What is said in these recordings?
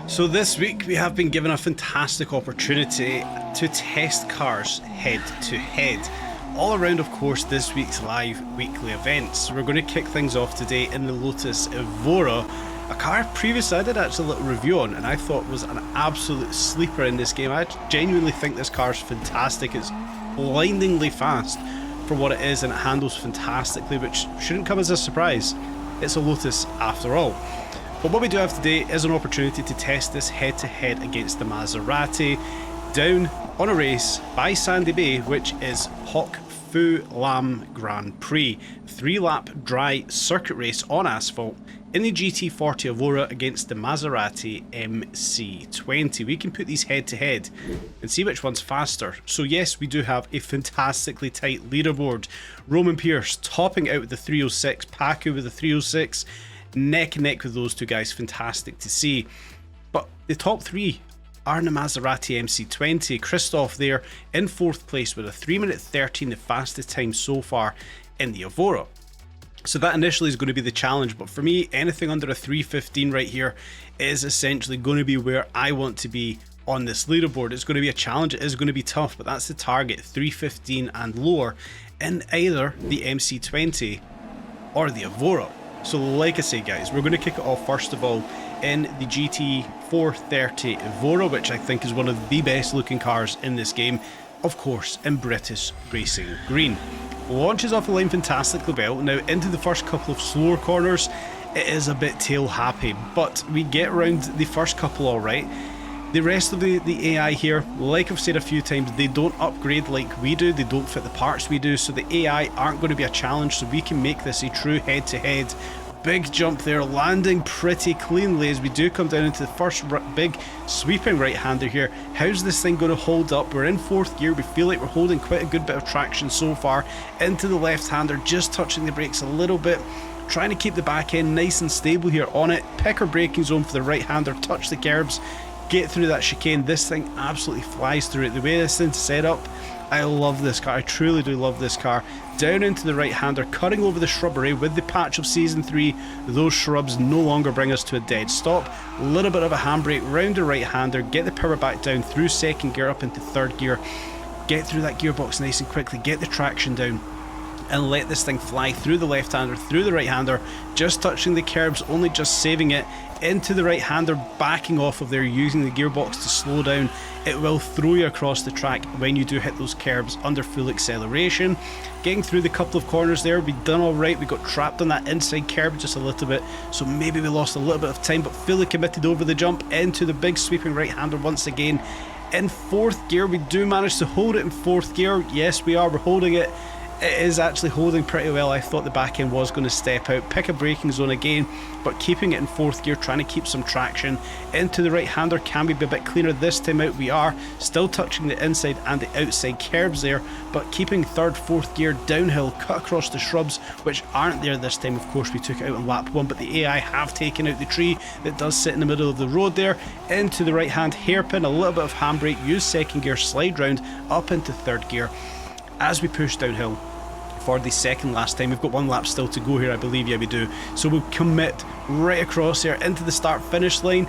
So this week we have been given a fantastic opportunity to test cars head to head. All around, of course, this week's live weekly events. We're going to kick things off today in the Lotus Evora, a car previously I did actually a little review on and I thought was an absolute sleeper in this game. I genuinely think this car is fantastic. It's blindingly fast for what it is and it handles fantastically, which shouldn't come as a surprise. It's a Lotus after all. But what we do have today is an opportunity to test this head to head against the Maserati down on a race by Sandy Bay, which is Hoc Phu Lam Grand Prix. 3-lap dry circuit race on asphalt in the GT40 Evora against the Maserati MC20. We can put these head to head and see which one's faster. So yes, we do have a fantastically tight leaderboard. Roman Pierce topping out with the 306, Paku with the 306, neck and neck with those two guys, fantastic to see. But the top three are in the Maserati MC20. Christoph there in 4th place with a 3:13, the fastest time so far in the Evora. So that initially is going to be the challenge, but for me, anything under a 3:15 right here is essentially going to be where I want to be on this leaderboard. It's going to be a challenge, it is going to be tough, but that's the target, 3:15 and lower in either the MC20 or the Evora. So like I say guys, we're going to kick it off first of all in the GT430 Evora, which I think is one of the best looking cars in this game, of course in British Racing Green. Launches off the line fantastically well. Now into the first couple of slower corners it is a bit tail happy, but we get around the first couple alright. The rest of the AI here, like I've said a few times, they don't upgrade like we do, they don't fit the parts we do, so the AI aren't going to be a challenge, so we can make this a true head-to-head. Big jump there, landing pretty cleanly as we do come down into the first big sweeping right-hander here. How's this thing going to hold up? We're in 4th gear, we feel like we're holding quite a good bit of traction so far. Into the left-hander, just touching the brakes a little bit. Trying to keep the back end nice and stable here on it. Pick our braking zone for the right-hander, touch the curbs. Get through that chicane. This thing absolutely flies through it. The way this thing's set up, I love this car. I truly do love this car. Down into the right-hander, cutting over the shrubbery with the patch of Season 3. Those shrubs no longer bring us to a dead stop. A little bit of a handbrake round the right-hander, get the power back down through 2nd gear up into 3rd gear. Get through that gearbox nice and quickly, get the traction down and let this thing fly through the left-hander, through the right-hander, just touching the curbs, only just saving it, into the right-hander, backing off of there, using the gearbox to slow down. It will throw you across the track when you do hit those curbs under full acceleration. Getting through the couple of corners there, we've done alright. We got trapped on that inside curb just a little bit, so maybe we lost a little bit of time, but fully committed over the jump into the big sweeping right-hander once again. In 4th gear, we do manage to hold it in 4th gear. Yes, we are, we're holding it. It is actually holding pretty well. I thought the back end was going to step out, pick a braking zone again, but keeping it in 4th gear, trying to keep some traction. Into the right-hander, can we be a bit cleaner this time out? We are still touching the inside and the outside curbs there, but keeping 3rd, 4th gear downhill, cut across the shrubs, which aren't there this time. Of course, we took it out on lap 1, but the AI have taken out the tree that does sit in the middle of the road there. Into the right-hand hairpin, a little bit of handbrake, use 2nd gear, slide round, up into 3rd gear. As we push downhill for the second last time, we've got 1 lap still to go here, I believe. Yeah, we do. So we'll commit right across here into the start finish line,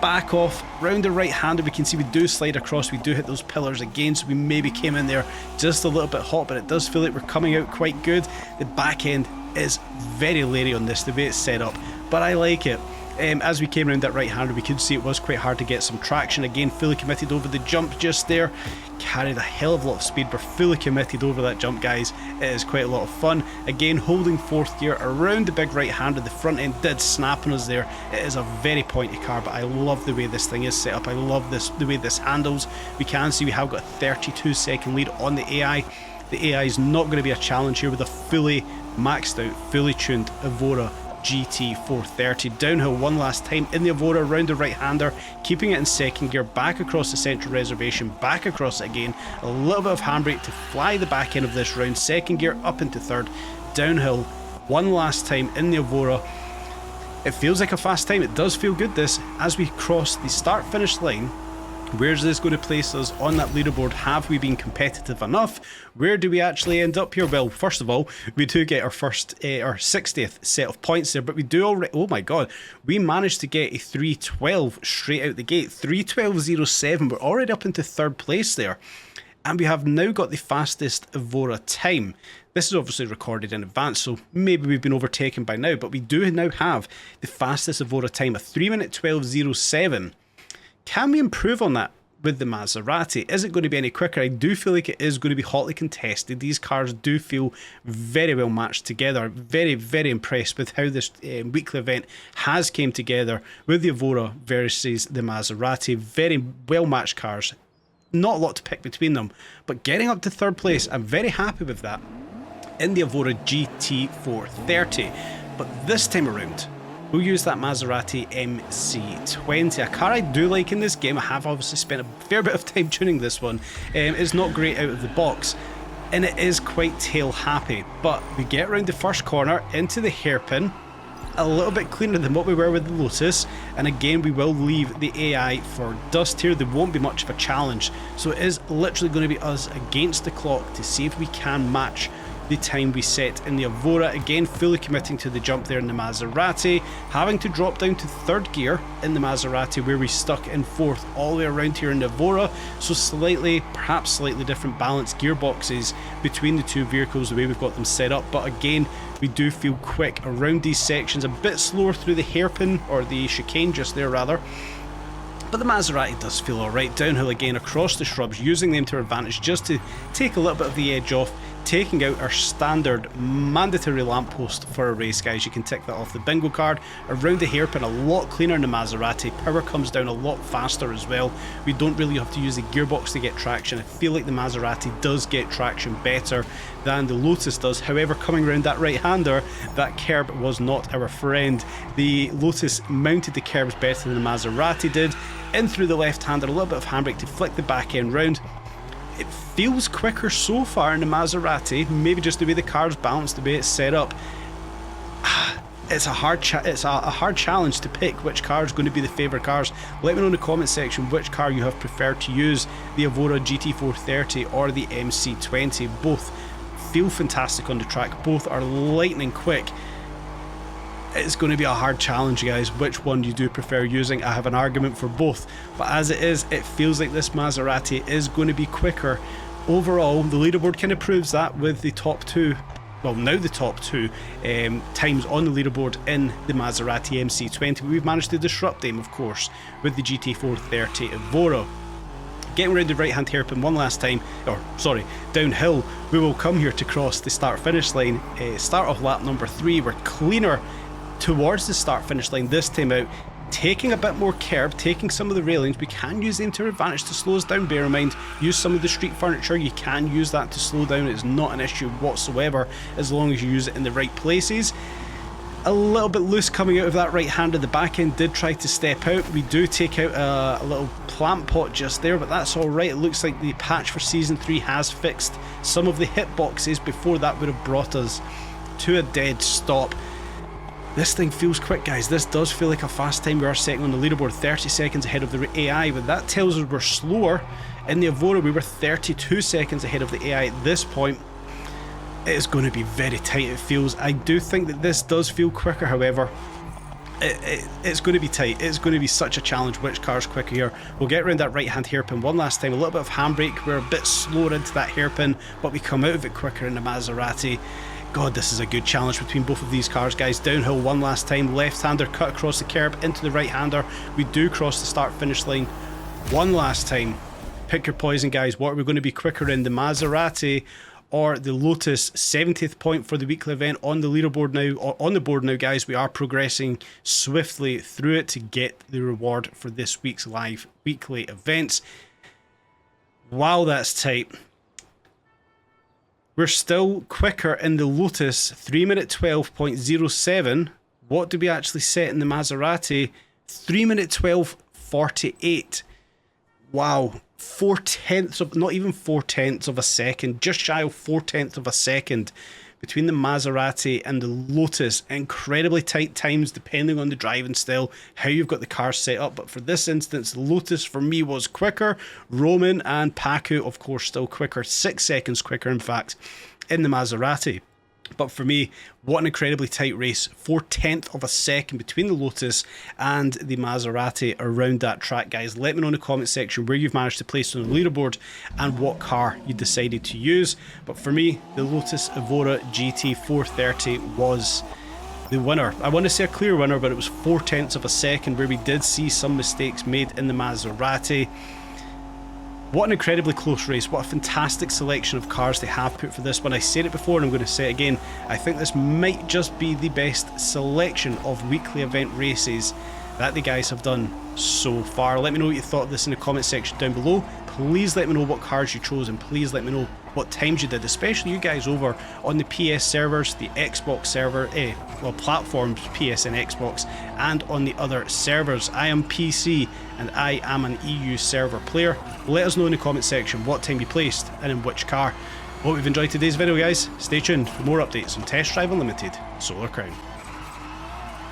back off round the right-hander. We can see we do slide across, we do hit those pillars again, so we maybe came in there just a little bit hot, but it does feel like we're coming out quite good. The back end is very leery on this, the way it's set up, but I like it. As we came around that right-hander, we could see it was quite hard to get some traction. Again, fully committed over the jump just there. Carried a hell of a lot of speed. We're fully committed over that jump, guys. It is quite a lot of fun. Again, holding 4th gear around the big right-hander. The front end did snap on us there. It is a very pointy car, but I love the way this thing is set up. I love the way this handles. We can see we have got a 32-second lead on the AI. The AI is not going to be a challenge here with a fully maxed out, fully tuned Evora GT430. Downhill 1 last time in the Evora, round the right-hander, keeping it in 2nd gear, back across the central reservation, back across it again, a little bit of handbrake to fly the back end of this round, 2nd gear up into 3rd, downhill 1 last time in the Evora. It feels like a fast time, it does feel good this, as we cross the start finish line Where's this going to place us on that leaderboard? Have we been competitive enough? Where do we actually end up here? Well, first of all, we do get our 60th set of points there, but we do already, oh my god, we managed to get a 312 straight out the gate. 312.07, we're already up into third place there. And we have now got the fastest Evora time. This is obviously recorded in advance, so maybe we've been overtaken by now, but we do now have the fastest Evora time, a 3:12.07. Can we improve on that with the Maserati? Is it going to be any quicker? I do feel like it is going to be hotly contested. These cars do feel very well matched together. Very, very impressed with how this weekly event has came together with the Evora versus the Maserati. Very well matched cars. Not a lot to pick between them, but getting up to third place, I'm very happy with that in the Evora GT430. But this time around, we'll use that Maserati MC20, a car I do like in this game. I have obviously spent a fair bit of time tuning this one. It's not great out of the box, and it is quite tail happy, but we get around the first corner into the hairpin, a little bit cleaner than what we were with the Lotus, and again we will leave the AI for dust here. There won't be much of a challenge, so it is literally going to be us against the clock to see if we can match the time we set in the Evora. Again, fully committing to the jump there in the Maserati, having to drop down to third gear in the Maserati where we stuck in fourth all the way around here in the Evora, so perhaps slightly different balanced gearboxes between the two vehicles the way we've got them set up, but again we do feel quick around these sections, a bit slower through the hairpin, or the chicane just there rather. But the Maserati does feel alright. Downhill again across the shrubs, using them to our advantage just to take a little bit of the edge off, taking out our standard mandatory lamppost for a race, guys. You can tick that off the bingo card. Around the hairpin, a lot cleaner in the Maserati. Power comes down a lot faster as well. We don't really have to use the gearbox to get traction. I feel like the Maserati does get traction better than the Lotus does. However, coming around that right-hander, that curb was not our friend. The Lotus mounted the curbs better than the Maserati did. In through the left-hander, a little bit of handbrake to flick the back end round. It feels quicker so far in the Maserati, maybe just the way the car's balanced, the way it's set up. It's a hard challenge to pick which car is going to be the favourite cars. Let me know in the comment section which car you have preferred to use, the Evora GT430 or the MC20. Both feel fantastic on the track, both are lightning quick. It's going to be a hard challenge, guys, which one you do prefer using. I have an argument for both, but as it is, it feels like this Maserati is going to be quicker. Overall, the leaderboard kind of proves that with the top two, well, now the top two times on the leaderboard in the Maserati MC20. We've managed to disrupt them, of course, with the GT430 Evora. Getting around the right hand hairpin one last time, or sorry, downhill, we will come here to cross the start finish line. Start off lap number 3, we're cleaner towards the start finish line this time out, taking a bit more curb, taking some of the railings. We can use them to our advantage to slow us down, bear in mind. Use some of the street furniture, you can use that to slow down. It's not an issue whatsoever as long as you use it in the right places. A little bit loose coming out of that right hand, the back end did try to step out. We do take out a little plant pot just there, but that's alright. It looks like the patch for Season 3 has fixed some of the hitboxes before that would have brought us to a dead stop. This thing feels quick, guys. This does feel like a fast time. We are setting on the leaderboard 30 seconds ahead of the AI, but that tells us we're slower. In the Evora, we were 32 seconds ahead of the AI at this point. It is going to be very tight, it feels. I do think that this does feel quicker, however. It's going to be tight. It's going to be such a challenge which car's quicker here. We'll get around that right hand hairpin one last time. A little bit of handbrake. We're a bit slower into that hairpin, but we come out of it quicker in the Maserati. God, this is a good challenge between both of these cars, guys. Downhill one last time. Left-hander cut across the curb into the right-hander. We do cross the start-finish line one last time. Pick your poison, guys. What are we going to be quicker in, the Maserati or the Lotus? 70th point for the weekly event on the leaderboard now, or on the board now, guys. We are progressing swiftly through it to get the reward for this week's live weekly events. Wow, that's tight. We're still quicker in the Lotus, 3:12.07. What do we actually set in the Maserati? 3:12.48. Wow, 4/10 of, not even 4/10 of a second, just shy of 4/10 of a second between the Maserati and the Lotus. Incredibly tight times depending on the driving style, how you've got the car set up, but for this instance the Lotus for me was quicker. Roman and Pacu of course still quicker, 6 seconds quicker in fact in the Maserati. But for me, what an incredibly tight race. 4/10 of a second between the Lotus and the Maserati around that track, guys. Let me know in the comment section where you've managed to place on the leaderboard and what car you decided to use. But for me, the Lotus Evora GT 430 was the winner. I want to say a clear winner, but it was 4/10 of a second where we did see some mistakes made in the Maserati. What an incredibly close race. What a fantastic selection of cars they have put for this one. I said it before and I'm going to say it again. I think this might just be the best selection of weekly event races that the guys have done so far. Let me know what you thought of this in the comment section down below. Please let me know what cars you chose and please let me know what times you did, especially you guys over on the PS servers, the Xbox server, platforms, PS and Xbox, and on the other servers. I am PC and I am an EU server player. Let us know in the comment section what time you placed and in which car. Hope you've enjoyed today's video, guys. Stay tuned for more updates on Test Drive Unlimited Solar Crown.